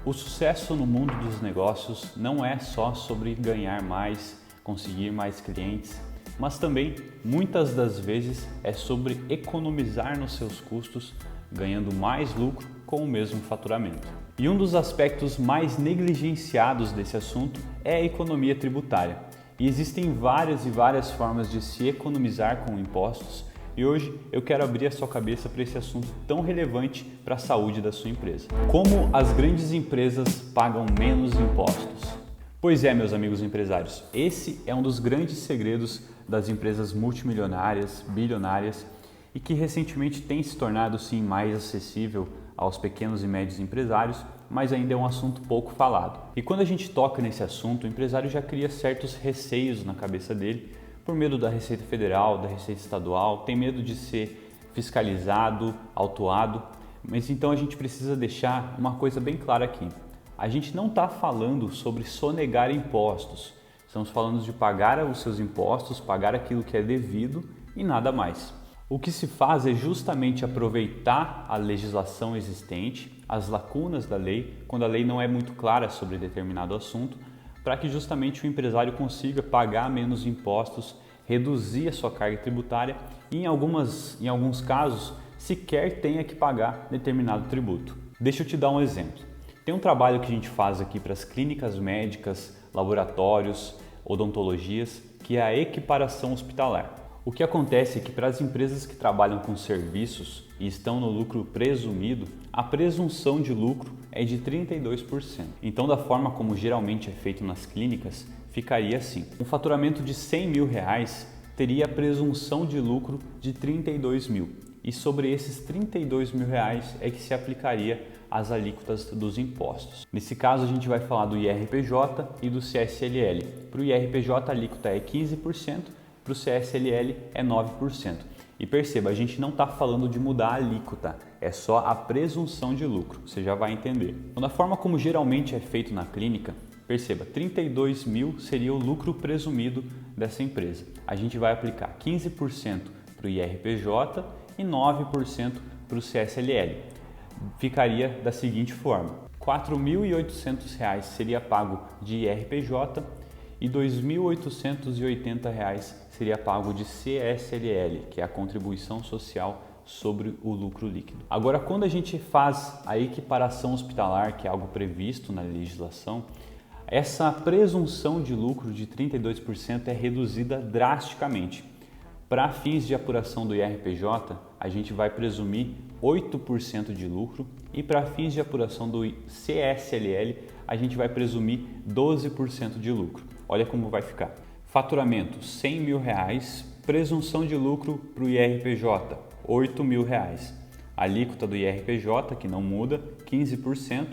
O sucesso no mundo dos negócios não é só sobre ganhar mais, conseguir mais clientes, mas também, muitas das vezes, é sobre economizar nos seus custos, ganhando mais lucro com o mesmo faturamento. E um dos aspectos mais negligenciados desse assunto é a economia tributária. E existem várias formas de se economizar com impostos, e hoje eu quero abrir a sua cabeça para esse assunto tão relevante para a saúde da sua empresa. Como as grandes empresas pagam menos impostos? Pois é, meus amigos empresários, esse é um dos grandes segredos das empresas multimilionárias, bilionárias e que recentemente tem se tornado sim mais acessível aos pequenos e médios empresários, mas ainda é um assunto pouco falado. E quando a gente toca nesse assunto, o empresário já cria certos receios na cabeça dele, por medo da Receita Federal, da Receita Estadual, tem medo de ser fiscalizado, autuado, mas então a gente precisa deixar uma coisa bem clara aqui. A gente não está falando sobre sonegar impostos, estamos falando de pagar os seus impostos, pagar aquilo que é devido e nada mais. O que se faz é justamente aproveitar a legislação existente, as lacunas da lei, quando a lei não é muito clara sobre determinado assunto, para que justamente o empresário consiga pagar menos impostos, reduzir a sua carga tributária e em alguns casos sequer tenha que pagar determinado tributo. Deixa eu te dar um exemplo. Tem um trabalho que a gente faz aqui para as clínicas médicas, laboratórios, odontologias, que é a equiparação hospitalar. O que acontece é que para as empresas que trabalham com serviços e estão no lucro presumido, a presunção de lucro é de 32%. Então, da forma como geralmente é feito nas clínicas, ficaria assim. Um faturamento de R$100 mil teria a presunção de lucro de 32 mil. E sobre esses 32 mil é que se aplicaria as alíquotas dos impostos. Nesse caso, a gente vai falar do IRPJ e do CSLL. Para o IRPJ, a alíquota é 15%, para o CSLL é 9%. E perceba, a gente não está falando de mudar a alíquota, é só a presunção de lucro, você já vai entender. Então, da forma como geralmente é feito na clínica, perceba, 32 mil seria o lucro presumido dessa empresa. A gente vai aplicar 15% para o IRPJ e 9% para o CSLL. Ficaria da seguinte forma: R$ 4.800 seria pago de IRPJ e R$ 2.880 seria pago de CSLL, que é a contribuição social sobre o lucro líquido. Agora, quando a gente faz a equiparação hospitalar, que é algo previsto na legislação, essa presunção de lucro de 32% é reduzida drasticamente. Para fins de apuração do IRPJ, a gente vai presumir 8% de lucro e para fins de apuração do CSLL, a gente vai presumir 12% de lucro. Olha como vai ficar. Faturamento R$100 mil, presunção de lucro para o IRPJ, R$8 mil. Alíquota do IRPJ, que não muda, 15%.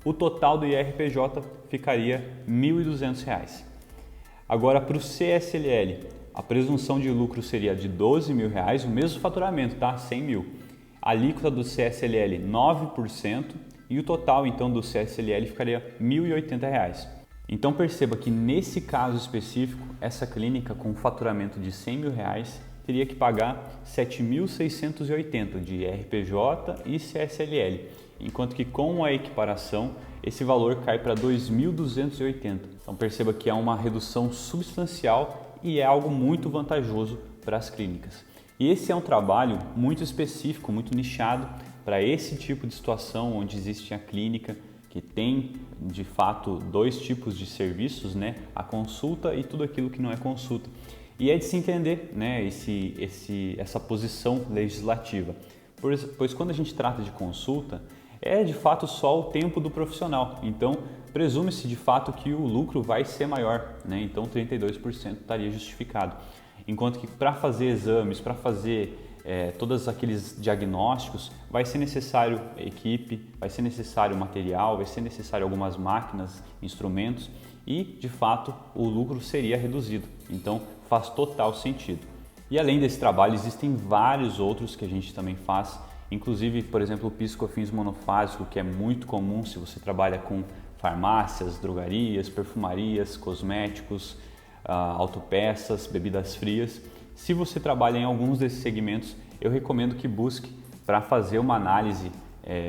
O total do IRPJ ficaria R$ 1.200. Agora, para o CSLL, a presunção de lucro seria de R$12 mil, o mesmo faturamento, tá? 100 mil. A alíquota do CSLL, 9%. E o total, então, do CSLL ficaria R$ 1.080. Então perceba que nesse caso específico, essa clínica com faturamento de R$100 mil teria que pagar R$ 7.680 de IRPJ e CSLL, enquanto que com a equiparação esse valor cai para R$ 2.280. Então perceba que há uma redução substancial e é algo muito vantajoso para as clínicas. E esse é um trabalho muito específico, muito nichado para esse tipo de situação onde existe a clínica que tem de fato dois tipos de serviços, né? A consulta e tudo aquilo que não é consulta. E é de se entender, né, essa posição legislativa, pois quando a gente trata de consulta, é de fato só o tempo do profissional, então presume-se de fato que o lucro vai ser maior, né? Então 32% estaria justificado. Enquanto que para fazer exames, para fazer todos aqueles diagnósticos, vai ser necessário equipe, vai ser necessário material, vai ser necessário algumas máquinas, instrumentos e, de fato, o lucro seria reduzido. Então, faz total sentido. E além desse trabalho, existem vários outros que a gente também faz, inclusive, por exemplo, o PIS/COFINS monofásico, que é muito comum se você trabalha com farmácias, drogarias, perfumarias, cosméticos, autopeças, bebidas frias. Se você trabalha em alguns desses segmentos, eu recomendo que busque para fazer uma análise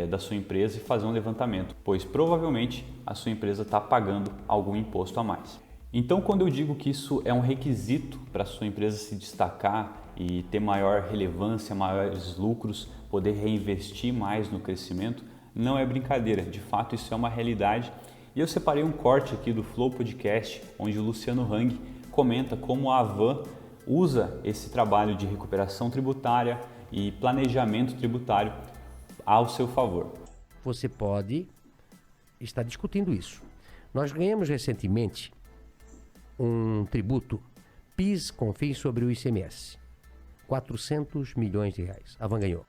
da sua empresa e fazer um levantamento, pois provavelmente a sua empresa está pagando algum imposto a mais. Então, quando eu digo que isso é um requisito para a sua empresa se destacar e ter maior relevância, maiores lucros, poder reinvestir mais no crescimento, não é brincadeira, de fato isso é uma realidade. E eu separei um corte aqui do Flow Podcast, onde o Luciano Hang comenta como a Havan usa esse trabalho de recuperação tributária e planejamento tributário ao seu favor. Você pode estar discutindo isso. Nós ganhamos recentemente um tributo PIS, CONFINS sobre o ICMS. 400 milhões de reais. A Havan ganhou.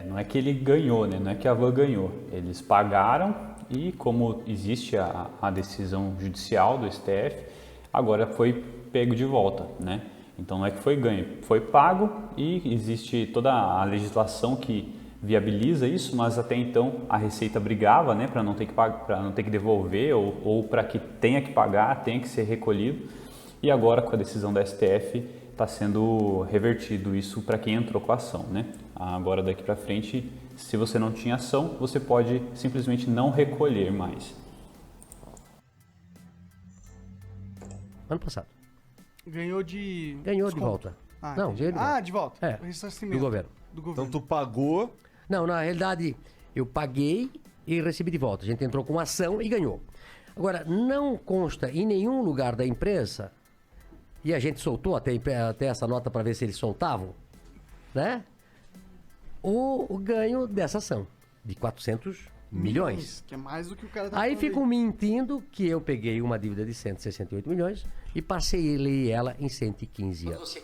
Não é que ele ganhou, né? Não é que a Havan ganhou. Eles pagaram e como existe a decisão judicial do STF, agora foi pego de volta, né? Então não é que foi ganho, foi pago e existe toda a legislação que viabiliza isso, mas até então a Receita brigava, né, para não ter que pagar, para não ter que devolver ou para que tenha que pagar, tenha que ser recolhido. E agora com a decisão da STF está sendo revertido isso para quem entrou com a ação, né? Agora daqui para frente, se você não tinha ação, você pode simplesmente não recolher mais. Ano passado. Ganhou de volta. Não, ganhou de volta. de volta. É, do governo. Então tu pagou... Não, na realidade, eu paguei e recebi de volta. A gente entrou com ação e ganhou. Agora, não consta em nenhum lugar da empresa, e a gente soltou até essa nota para ver se eles soltavam, né? O ganho dessa ação, de 400 milhões. Que é mais do que o cara tá Aí falando ficam mentindo que eu peguei uma dívida de 168 milhões e parcelei ela em 115 anos.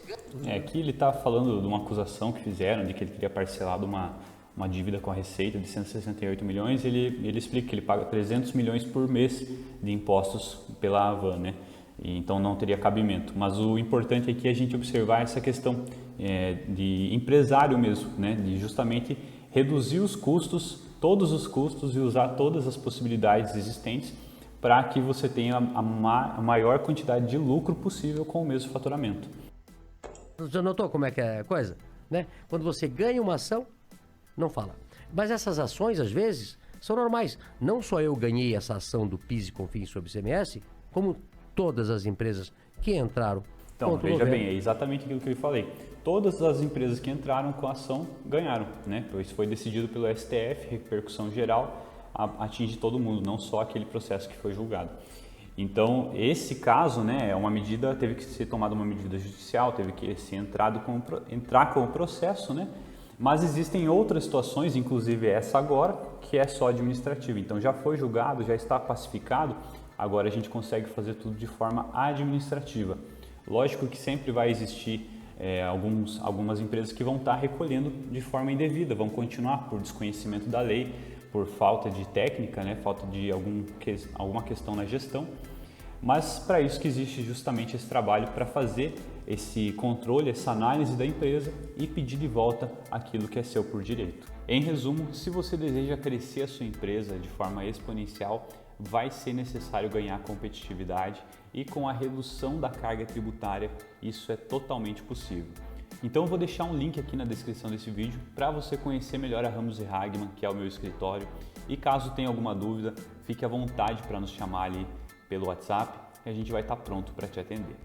Aqui ele está falando de uma acusação que fizeram, de que ele queria parcelar de uma dívida com a Receita de 168 milhões, ele explica que ele paga 300 milhões por mês de impostos pela Havan, né? E então não teria cabimento. Mas o importante aqui é a gente observar essa questão de empresário mesmo, né? De justamente reduzir os custos, todos os custos e usar todas as possibilidades existentes para que você tenha a maior quantidade de lucro possível com o mesmo faturamento. Você notou como é que é a coisa? Né? Quando você ganha uma ação, não fala. Mas essas ações, às vezes, são normais. Não só eu ganhei essa ação do PIS e CONFINS sobre ICMS, como todas as empresas que entraram. Então, veja bem, é exatamente aquilo que eu falei. Todas as empresas que entraram com a ação ganharam, né? Isso foi decidido pelo STF, repercussão geral, atinge todo mundo, não só aquele processo que foi julgado. Então, esse caso, né, é uma medida, teve que ser tomada uma medida judicial, teve que ser entrar com o processo, né? Mas existem outras situações, inclusive essa agora, que é só administrativa. Então, já foi julgado, já está pacificado, agora a gente consegue fazer tudo de forma administrativa. Lógico que sempre vai existir algumas empresas que vão estar recolhendo de forma indevida, vão continuar por desconhecimento da lei, por falta de técnica, né, falta de alguma questão na gestão, mas para isso que existe justamente esse trabalho para fazer esse controle, essa análise da empresa e pedir de volta aquilo que é seu por direito. Em resumo, se você deseja crescer a sua empresa de forma exponencial, vai ser necessário ganhar competitividade e com a redução da carga tributária isso é totalmente possível. Então eu vou deixar um link aqui na descrição desse vídeo para você conhecer melhor a Ramos & Hagman, que é o meu escritório, e caso tenha alguma dúvida, fique à vontade para nos chamar ali pelo WhatsApp e a gente vai estar pronto para te atender.